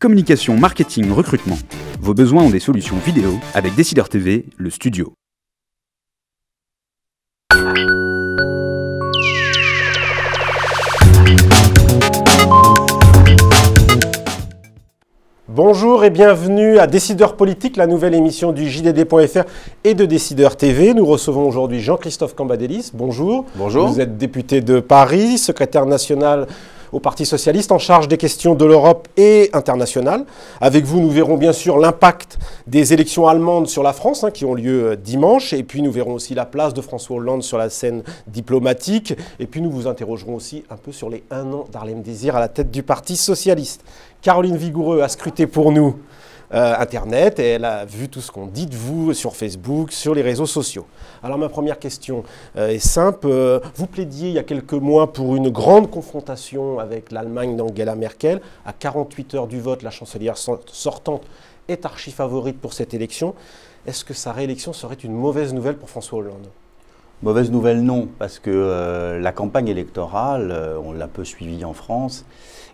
Communication, marketing, recrutement. Vos besoins ont des solutions vidéo avec Décideur TV, le studio. Bonjour et bienvenue à Décideur Politique, la nouvelle émission du JDD.fr et de Décideur TV. Nous recevons aujourd'hui Jean-Christophe Cambadélis. Bonjour. Bonjour. Vous êtes député de Paris, secrétaire national au Parti socialiste en charge des questions de l'Europe et internationales. Avec vous, nous verrons bien sûr l'impact des élections allemandes sur la France qui ont lieu dimanche. Et puis nous verrons aussi la place de François Hollande sur la scène diplomatique. Et puis nous vous interrogerons aussi un peu sur les 1 an d'Harlem Désir à la tête du Parti socialiste. Caroline Vigoureux a scruté pour nous Internet et elle a vu tout ce qu'on dit de vous sur Facebook, sur les réseaux sociaux. Alors ma première question est simple. Vous plaidiez il y a quelques mois pour une grande confrontation avec l'Allemagne d'Angela Merkel. À 48 heures du vote, la chancelière sortante est archi-favorite pour cette élection. Est-ce que sa réélection serait une mauvaise nouvelle pour François Hollande ? Mauvaise nouvelle, non, parce que la campagne électorale, on l'a peu suivie en France,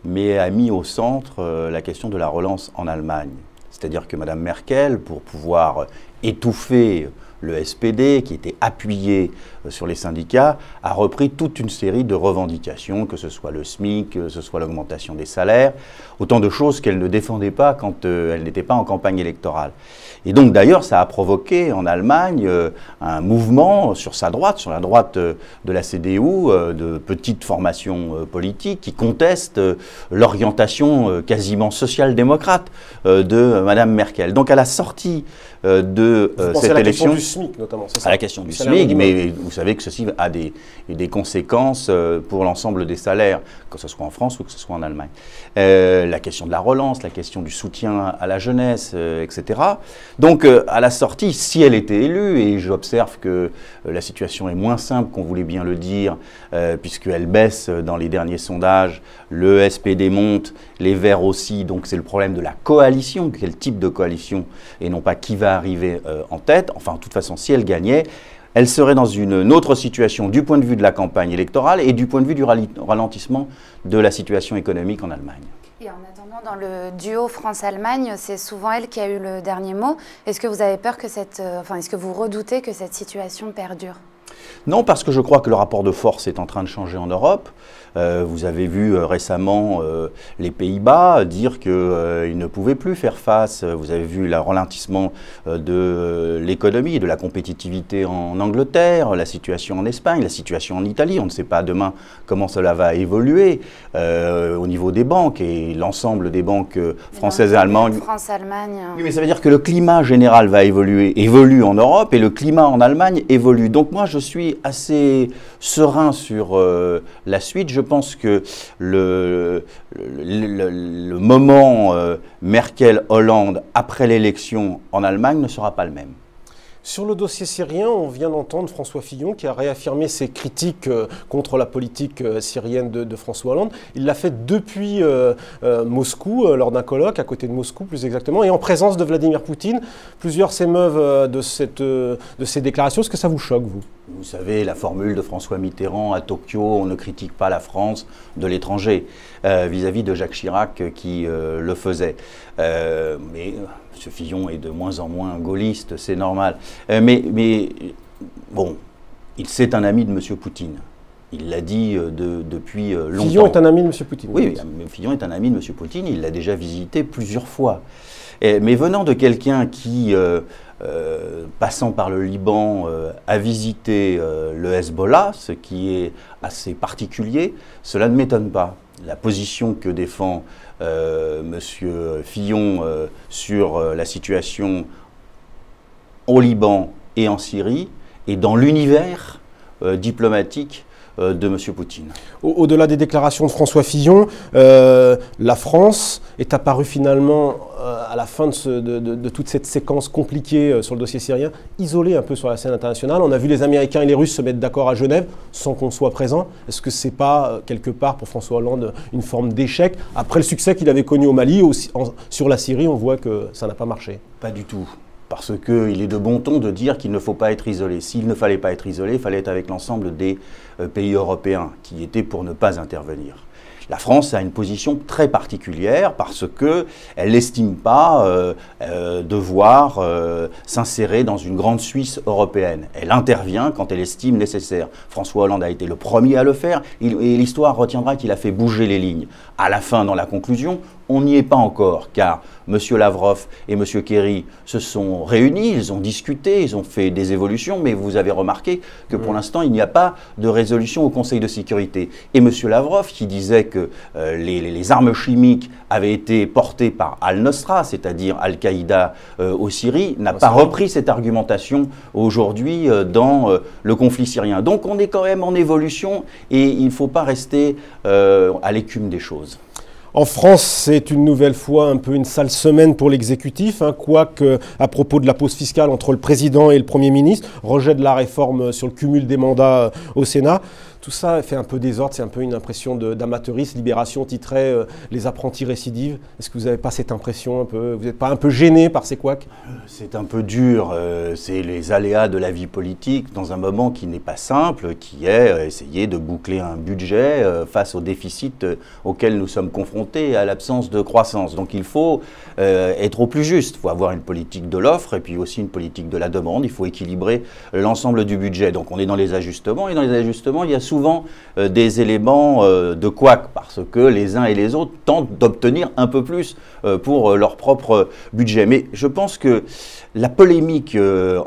mais a mis au centre la question de la relance en Allemagne. C'est-à-dire que Mme Merkel, pour pouvoir étouffer le SPD, qui était appuyé sur les syndicats, a repris toute une série de revendications, que ce soit le SMIC, que ce soit l'augmentation des salaires, autant de choses qu'elle ne défendait pas quand elle n'était pas en campagne électorale. Et donc d'ailleurs, ça a provoqué en Allemagne un mouvement sur sa droite, sur la droite de la CDU, de petites formations politiques qui contestent l'orientation quasiment social-démocrate de Mme Merkel. Donc à la sortie de cette élection, du SMIC notamment, c'est ça ? à la question du SMIC, mais vous savez que ceci a des conséquences pour l'ensemble des salaires, que ce soit en France ou que ce soit en Allemagne. La question de la relance, la question du soutien à la jeunesse, etc. Donc à la sortie, si elle était élue, et j'observe que la situation est moins simple qu'on voulait bien le dire, puisqu'elle baisse dans les derniers sondages, le SPD monte, les Verts aussi, donc c'est le problème de la coalition, quel type de coalition, et non pas qui va arriver en tête. Enfin, de toute façon, si elle gagnait, elle serait dans une autre situation du point de vue de la campagne électorale et du point de vue du ralentissement de la situation économique en Allemagne. Et en attendant, dans le duo France-Allemagne, c'est souvent elle qui a eu le dernier mot. Est-ce que vous avez peur que est-ce que vous redoutez que cette situation perdure ? Non, parce que je crois que le rapport de force est en train de changer en Europe. Vous avez vu récemment les Pays-Bas dire qu'ils ne pouvaient plus faire face. Vous avez vu le ralentissement de l'économie et de la compétitivité en Angleterre, la situation en Espagne, la situation en Italie. On ne sait pas demain comment cela va évoluer au niveau des banques et l'ensemble des banques françaises et allemandes. France-Allemagne. Oui, mais ça veut dire que le climat général va évolue en Europe et le climat en Allemagne évolue. Donc moi, je suis assez serein sur la suite. Je pense que le moment Merkel-Hollande après l'élection en Allemagne ne sera pas le même. Sur le dossier syrien, on vient d'entendre François Fillon qui a réaffirmé ses critiques contre la politique syrienne de François Hollande. Il l'a fait depuis Moscou, lors d'un colloque, à côté de Moscou plus exactement, et en présence de Vladimir Poutine. Plusieurs s'émeuvent de ces déclarations. Est-ce que ça vous choque, vous ? Vous savez, la formule de François Mitterrand à Tokyo, on ne critique pas la France de l'étranger, vis-à-vis de Jacques Chirac qui le faisait. Mais M. Fillon est de moins en moins gaulliste, c'est normal. Mais bon, c'est un ami de M. Poutine. Il l'a dit depuis longtemps. Fillon est un ami de M. Poutine. Oui, Fillon est un ami de M. Poutine, il l'a déjà visité plusieurs fois. Mais venant de quelqu'un qui, passant par le Liban, a visité le Hezbollah, ce qui est assez particulier, cela ne m'étonne pas. La position que défend M. Fillon sur la situation au Liban et en Syrie est dans l'univers diplomatique de M. Poutine. Au-delà des déclarations de François Fillon, la France est apparue finalement, à la fin de toute cette séquence compliquée sur le dossier syrien, isolée un peu sur la scène internationale. On a vu les Américains et les Russes se mettre d'accord à Genève sans qu'on soit présent. Est-ce que ce n'est pas, quelque part, pour François Hollande, une forme d'échec ? Après le succès qu'il avait connu au Mali, sur la Syrie, on voit que ça n'a pas marché. Pas du tout. Parce qu'il est de bon ton de dire qu'il ne faut pas être isolé. S'il ne fallait pas être isolé, il fallait être avec l'ensemble des pays européens qui étaient pour ne pas intervenir. La France a une position très particulière parce qu'elle n'estime pas devoir s'insérer dans une grande Suisse européenne. Elle intervient quand elle estime nécessaire. François Hollande a été le premier à le faire et l'histoire retiendra qu'il a fait bouger les lignes. À la fin, dans la conclusion, on n'y est pas encore, car M. Lavrov et M. Kerry se sont réunis, ils ont discuté, ils ont fait des évolutions, mais vous avez remarqué que pour l'instant, il n'y a pas de résolution au Conseil de sécurité. Et M. Lavrov, qui disait que les armes chimiques avaient été portées par Al-Nosra, c'est-à-dire Al-Qaïda au Syrie, n'a pas repris cette argumentation aujourd'hui dans le conflit syrien. Donc on est quand même en évolution et il ne faut pas rester à l'écume des choses. En France, c'est une nouvelle fois un peu une sale semaine pour l'exécutif, hein, quoique à propos de la pause fiscale entre le président et le Premier ministre, rejet de la réforme sur le cumul des mandats au Sénat. Tout ça fait un peu désordre, c'est un peu une impression d'amateurisme. Libération titrait les apprentis récidives. Est-ce que vous n'avez pas cette impression un peu? Vous n'êtes pas un peu gêné par ces couacs? C'est un peu dur, c'est les aléas de la vie politique dans un moment qui n'est pas simple, qui est essayer de boucler un budget face au déficit auquel nous sommes confrontés et à l'absence de croissance. Donc il faut être au plus juste, il faut avoir une politique de l'offre et puis aussi une politique de la demande, il faut équilibrer l'ensemble du budget. Donc on est dans les ajustements et dans les ajustements il y a souvent des éléments de couac parce que les uns et les autres tentent d'obtenir un peu plus pour leur propre budget. Mais je pense que la polémique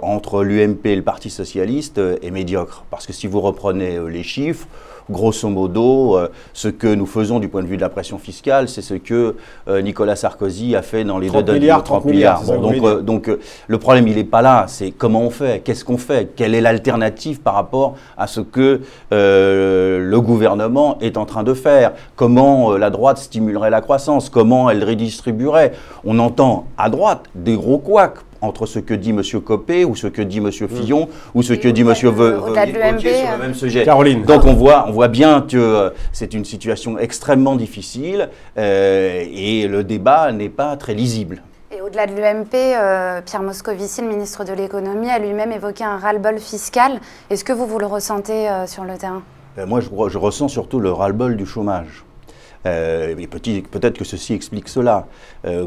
entre l'UMP et le Parti socialiste est médiocre parce que si vous reprenez les chiffres, grosso modo, ce que nous faisons du point de vue de la pression fiscale, c'est ce que Nicolas Sarkozy a fait dans les 30 milliards. Bon, donc le problème, il n'est pas là, c'est comment on fait, qu'est-ce qu'on fait, quelle est l'alternative par rapport à ce que le gouvernement est en train de faire, comment la droite stimulerait la croissance, comment elle redistribuerait. On entend à droite des gros couacs entre ce que dit M. Copé ou ce que dit M. Fillon ou ce que dit M. Wauquiez sur le même sujet. Caroline. Donc on voit bien que c'est une situation extrêmement difficile et le débat n'est pas très lisible. Et au-delà de l'UMP, Pierre Moscovici, le ministre de l'économie, a lui-même évoqué un ras-le-bol fiscal. Est-ce que vous le ressentez sur le terrain? Moi, je ressens surtout le ras-le-bol du chômage. Peut-être que ceci explique cela.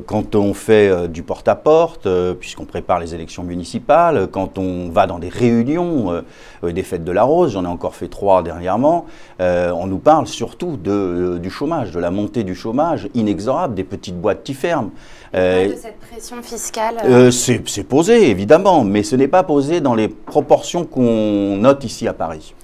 Quand on fait du porte-à-porte, puisqu'on prépare les élections municipales, quand on va dans des réunions, des fêtes de la Rose, j'en ai encore fait 3 dernièrement, on nous parle surtout du chômage, de la montée du chômage inexorable, des petites boîtes qui ferment. De cette pression fiscale c'est posé, évidemment, mais ce n'est pas posé dans les proportions qu'on note ici à Paris.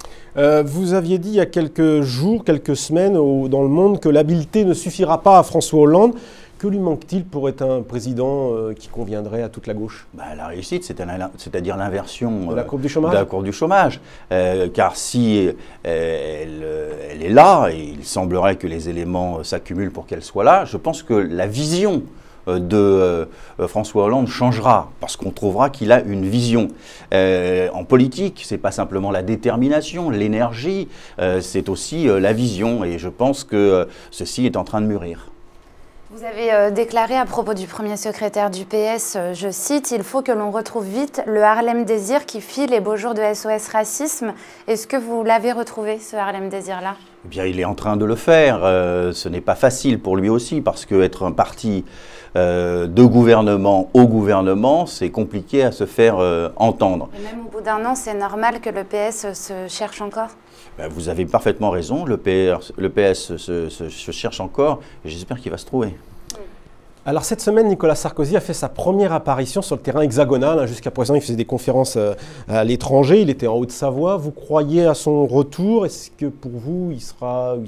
Vous aviez dit il y a quelques jours, quelques semaines dans Le Monde que l'habileté ne suffira pas à François Hollande. Que lui manque-t-il pour être un président qui conviendrait à toute la gauche? La réussite, c'est-à-dire l'inversion de la courbe du chômage. De la courbe du chomage. Car si elle est là, et il semblerait que les éléments s'accumulent pour qu'elle soit là, je pense que la vision de François Hollande changera parce qu'on trouvera qu'il a une vision. En politique, c'est pas simplement la détermination, l'énergie, c'est aussi la vision et je pense que ceci est en train de mûrir. Vous avez déclaré à propos du premier secrétaire du PS, je cite, « Il faut que l'on retrouve vite le Harlem Désir qui fit les beaux jours de SOS Racisme ». Est-ce que vous l'avez retrouvé, ce Harlem Désir-là? Eh bien, il est en train de le faire. Ce n'est pas facile pour lui aussi parce qu'être un parti de gouvernement au gouvernement, c'est compliqué à se faire entendre. Et même au bout d'un an, c'est normal que le PS se cherche encore? Vous avez parfaitement raison, le PS se cherche encore et j'espère qu'il va se trouver. Alors cette semaine, Nicolas Sarkozy a fait sa première apparition sur le terrain hexagonal. Jusqu'à présent, il faisait des conférences à l'étranger, il était en Haute-Savoie. Vous croyez à son retour? Est-ce que pour vous, il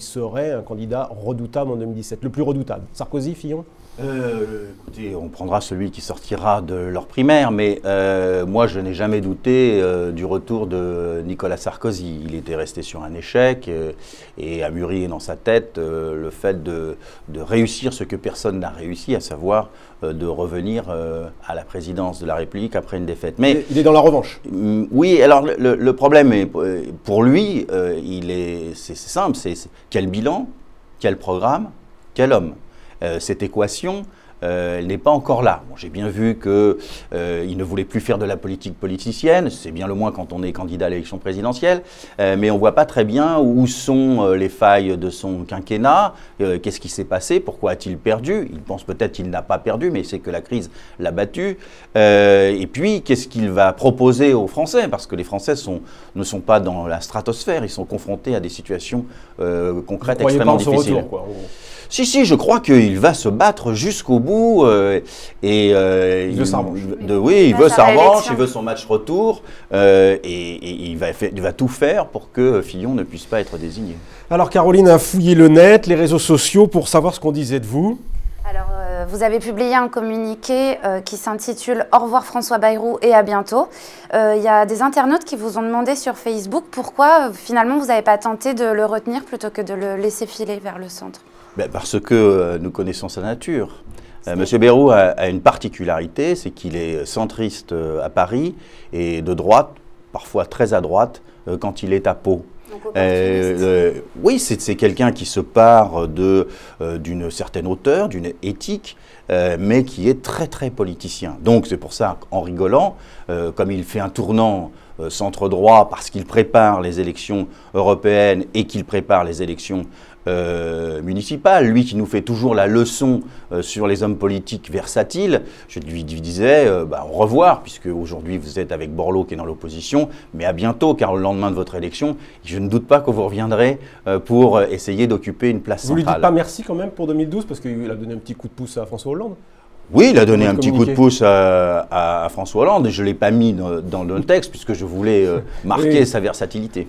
serait un candidat redoutable en 2017? Le plus redoutable? Sarkozy, Fillon? Écoutez, on prendra celui qui sortira de leur primaire, mais moi je n'ai jamais douté du retour de Nicolas Sarkozy. Il était resté sur un échec et a mûri dans sa tête le fait de réussir ce que personne n'a réussi, à savoir de revenir à la présidence de la République après une défaite. Mais il est dans la revanche. Oui, alors le problème est, pour lui, c'est simple, c'est quel bilan, quel programme, quel homme. Cette équation, elle n'est pas encore là. Bon, j'ai bien vu qu'il ne voulait plus faire de la politique politicienne, c'est bien le moins quand on est candidat à l'élection présidentielle, mais on ne voit pas très bien où sont les failles de son quinquennat, qu'est-ce qui s'est passé, pourquoi a-t-il perdu. Il pense peut-être qu'il n'a pas perdu, mais c'est que la crise l'a battu. Et puis, qu'est-ce qu'il va proposer aux Français, parce que les Français ne sont pas dans la stratosphère, ils sont confrontés à des situations concrètes extrêmement difficiles. Retour, quoi, si, je crois qu'il va se battre jusqu'au bout il veut sa revanche. Oui, il veut sa revanche, il veut son match retour et il va tout faire pour que Fillon ne puisse pas être désigné. Alors Caroline a fouillé le net, les réseaux sociaux pour savoir ce qu'on disait de vous. Alors, vous avez publié un communiqué qui s'intitule « Au revoir François Bayrou et à bientôt ». Il y a des internautes qui vous ont demandé sur Facebook pourquoi finalement vous n'avez pas tenté de le retenir plutôt que de le laisser filer vers le centre. Ben parce que nous connaissons sa nature. Monsieur Bayrou a une particularité, c'est qu'il est centriste à Paris et de droite, parfois très à droite, quand il est à Pau. Oui, c'est quelqu'un qui se part d'une certaine hauteur, d'une éthique, mais qui est très très politicien. Donc c'est pour ça qu'en rigolant, comme il fait un tournant centre-droit parce qu'il prépare les élections européennes et qu'il prépare les élections municipales, lui qui nous fait toujours la leçon sur les hommes politiques versatiles, je lui disais au revoir, puisque aujourd'hui vous êtes avec Borloo qui est dans l'opposition, mais à bientôt, car au lendemain de votre élection, je ne doute pas que vous reviendrez pour essayer d'occuper une place centrale. Vous lui dites pas merci quand même pour 2012, parce qu'il a donné un petit coup de pouce à François Hollande? Oui, il a donné un petit coup de pouce à François Hollande, et je ne l'ai pas mis dans le texte, puisque je voulais marquer sa versatilité.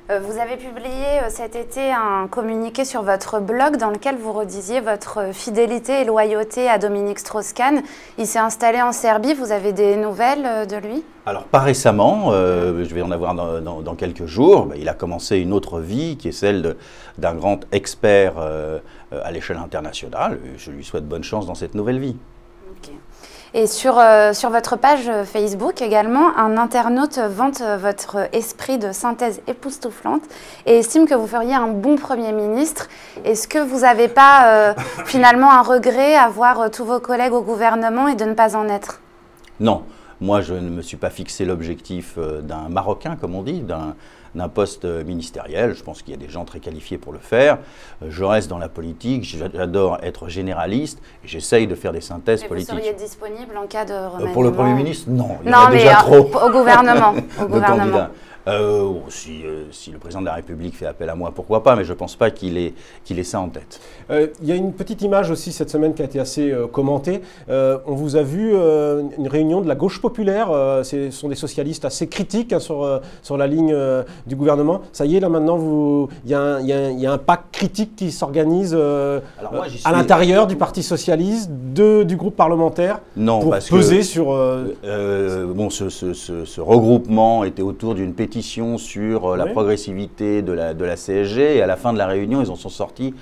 Vous avez publié cet été un communiqué sur votre blog dans lequel vous redisiez votre fidélité et loyauté à Dominique Strauss-Kahn. Il s'est installé en Serbie, vous avez des nouvelles de lui? Alors pas récemment, je vais en avoir dans quelques jours. Il a commencé une autre vie qui est celle d'un grand expert à l'échelle internationale. Je lui souhaite bonne chance dans cette nouvelle vie. Okay. Et sur votre page Facebook également, un internaute vante votre esprit de synthèse époustouflante et estime que vous feriez un bon Premier ministre. Est-ce que vous n'avez pas finalement un regret à voir tous vos collègues au gouvernement et de ne pas en être? Non, moi je ne me suis pas fixé l'objectif d'un Marocain, comme on dit, d'un poste ministériel. Je pense qu'il y a des gens très qualifiés pour le faire. Je reste dans la politique, j'adore être généraliste et j'essaye de faire des synthèses politiques. Vous seriez disponible en cas de remaniement? Pour le Premier ministre, non. Il y en a déjà trop. Au gouvernement. Candidats. Si le président de la République fait appel à moi, pourquoi pas, mais je ne pense pas qu'il ait ça en tête. Il y a une petite image aussi cette semaine qui a été assez commentée. On vous a vu une réunion de la gauche populaire. Ce sont des socialistes assez critiques sur la ligne du gouvernement. Ça y est, là maintenant, il y a un pacte critique qui s'organise à l'intérieur du Parti socialiste, du groupe parlementaire, pour peser sur... ce regroupement était autour d'une pétition sur la progressivité de la CSG et à la fin de la réunion, ils en sont sortis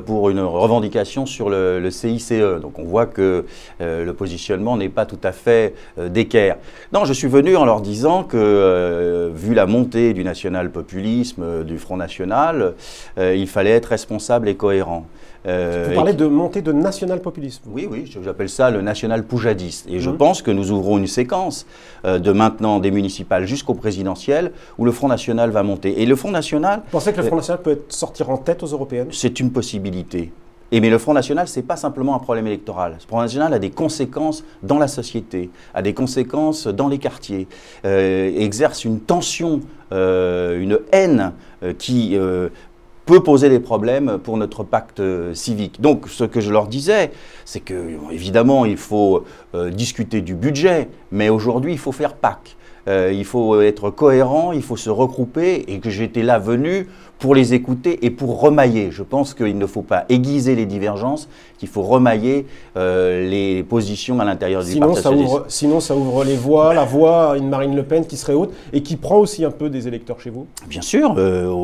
pour une revendication sur le CICE. Donc on voit que le positionnement n'est pas tout à fait d'équerre. Non, je suis venu en leur disant que vu la montée du national-populisme, du Front National, il fallait être responsable et cohérent. Vous parlez de montée de national-populisme? Oui, j'appelle ça le national-poujadiste. Et je pense que nous ouvrons une séquence de maintenant des municipales jusqu'au présidentiel où le Front National va monter. Et le Front National... Vous pensez que le Front National peut sortir en tête aux européennes? C'est une possibilité. Mais le Front National, ce n'est pas simplement un problème électoral. Le Front National a des conséquences dans la société, a des conséquences dans les quartiers, exerce une tension, une haine qui... peut poser des problèmes pour notre pacte civique. Donc, ce que je leur disais, c'est que, évidemment, il faut discuter du budget, mais aujourd'hui, il faut faire PAC. Il faut être cohérent, il faut se regrouper, et que j'étais là venu pour les écouter et pour remailler. Je pense qu'il ne faut pas aiguiser les divergences, qu'il faut remailler les positions à l'intérieur du Parti socialiste. Sinon, ça ouvre les voies, la voie à une Marine Le Pen qui serait haute et qui prend aussi un peu des électeurs chez vous? Bien sûr.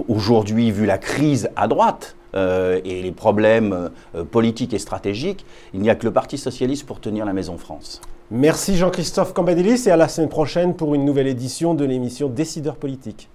Aujourd'hui, vu la crise à droite, et les problèmes politiques et stratégiques, il n'y a que le Parti socialiste pour tenir la Maison France. Merci Jean-Christophe Cambadélis et à la semaine prochaine pour une nouvelle édition de l'émission Décideurs politiques.